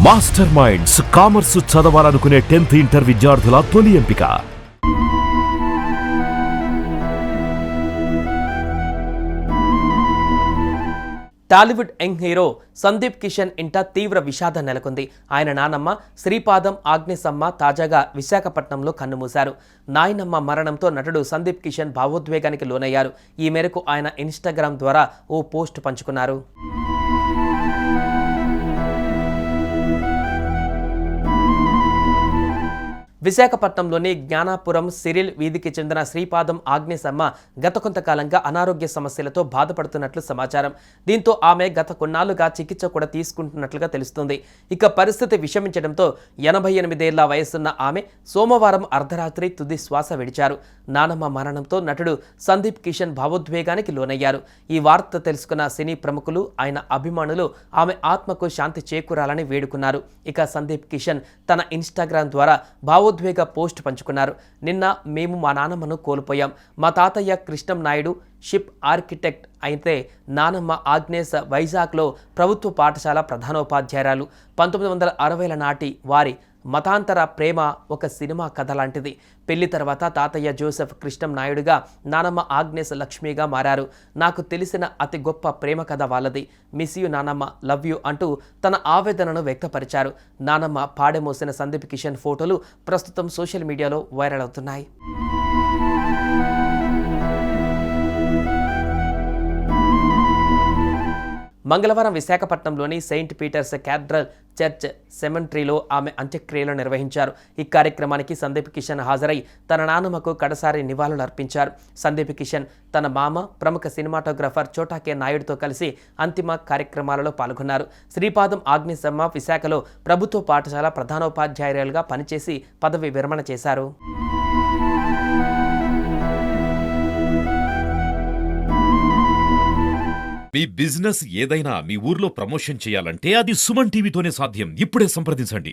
Master minds commerce చదవాలనుకునే 10th inter విద్యార్థుల తొలి ఎంపిక. టాలీవుడ్ యంగ్ హీరో సందీప్ కిషన్ ఇంట తీవ్ర విషాదం నెలకొంది. ఆయన నానమ్మ శ్రీపాదం ఆగ్నేసమ్మ తాజాగా విశాఖపట్నంలో కన్నుమూశారు. నాయనమ్మ మరణంతో నటుడు సందీప్ కిషన్ భావోద్వేగానికి లోనయ్యారు. ఈ మేరకు ఆయన ఇన్స్టాగ్రామ్ ద్వారా ఓ పోస్ట్ పంచుకున్నారు. విశాఖపట్నంలోని జ్ఞానాపురం సిరిల్ వీధికి చెందిన శ్రీపాదం ఆగ్నేసమ్మ గత కొంతకాలంగా అనారోగ్య సమస్యలతో బాధపడుతున్నట్లు సమాచారం. దీంతో ఆమె గత కొన్నాళ్లుగా చికిత్స కూడా తీసుకుంటున్నట్లుగా తెలుస్తుంది. ఇక పరిస్థితి విషమించడంతో 88 ఏళ్ల వయసున్న ఆమె సోమవారం అర్ధరాత్రి తుది శ్వాస విడిచారు. నానమ్మ మరణంతో నటుడు సందీప్ కిషన్ భావోద్వేగానికి లోనయ్యారు. ఈ వార్త తెలుసుకున్న సినీ ప్రముఖులు, ఆయన అభిమానులు ఆమె ఆత్మకు శాంతి చేకూరాలని వేడుకున్నారు. ఇక సందీప్ కిషన్ తన ఇన్స్టాగ్రామ్ ద్వారా భావోద్వేగ పోస్ట్ పంచుకున్నారు. నిన్న మేము మా నానమ్మను కోల్పోయాం. మా తాతయ్య కృష్ణం నాయుడు షిప్ ఆర్కిటెక్ట్ అయితే నానమ్మ ఆగ్నేస్ వైజాగ్లో ప్రభుత్వ పాఠశాల ప్రధానోపాధ్యాయురాలు. 1960ల నాటి వారి మతాంతర ప్రేమ ఒక సినిమా కథ లాంటిది. పెళ్లి తర్వాత తాతయ్య జోసెఫ్ కృష్ణం నాయుడుగా, నానమ్మ ఆగ్నేస్ లక్ష్మిగా మారారు. నాకు తెలిసిన అతి గొప్ప ప్రేమ కథ వాళ్ళది. మిస్ యూ నానమ్మ, లవ్ యూ అంటూ తన ఆవేదనను వ్యక్తపరిచారు. నానమ్మ పాడెమోసిన సందీప్ కిషన్ ఫోటోలు ప్రస్తుతం సోషల్ మీడియాలో వైరల్ అవుతున్నాయి. మంగళవారం విశాఖపట్నంలోని సెయింట్ పీటర్స్ క్యాథడ్రల్ చర్చ్ సెమెట్రీలో ఆమె అంత్యక్రియలు నిర్వహించారు. ఈ కార్యక్రమానికి సందీప్ కిషన్ హాజరై తన నాన్నమ్మకు కడసారి నివాళులు అర్పించారు. సందీప్ కిషన్ తన మామ, ప్రముఖ సినిమాటోగ్రాఫర్ చోటా కె నాయుడుతో కలిసి అంతిమ కార్యక్రమాలలో పాల్గొన్నారు. శ్రీపాదం ఆగ్నేసమ్మ విశాఖలో ప్రభుత్వ పాఠశాల ప్రధానోపాధ్యాయురాలుగా పనిచేసి పదవి విరమణ చేశారు. మీ బిజినెస్ ఏదైనా మీ ఊర్లో ప్రమోషన్ చేయాలంటే అది సుమన్ టీవీతోనే సాధ్యం. ఇప్పుడే సంప్రదించండి.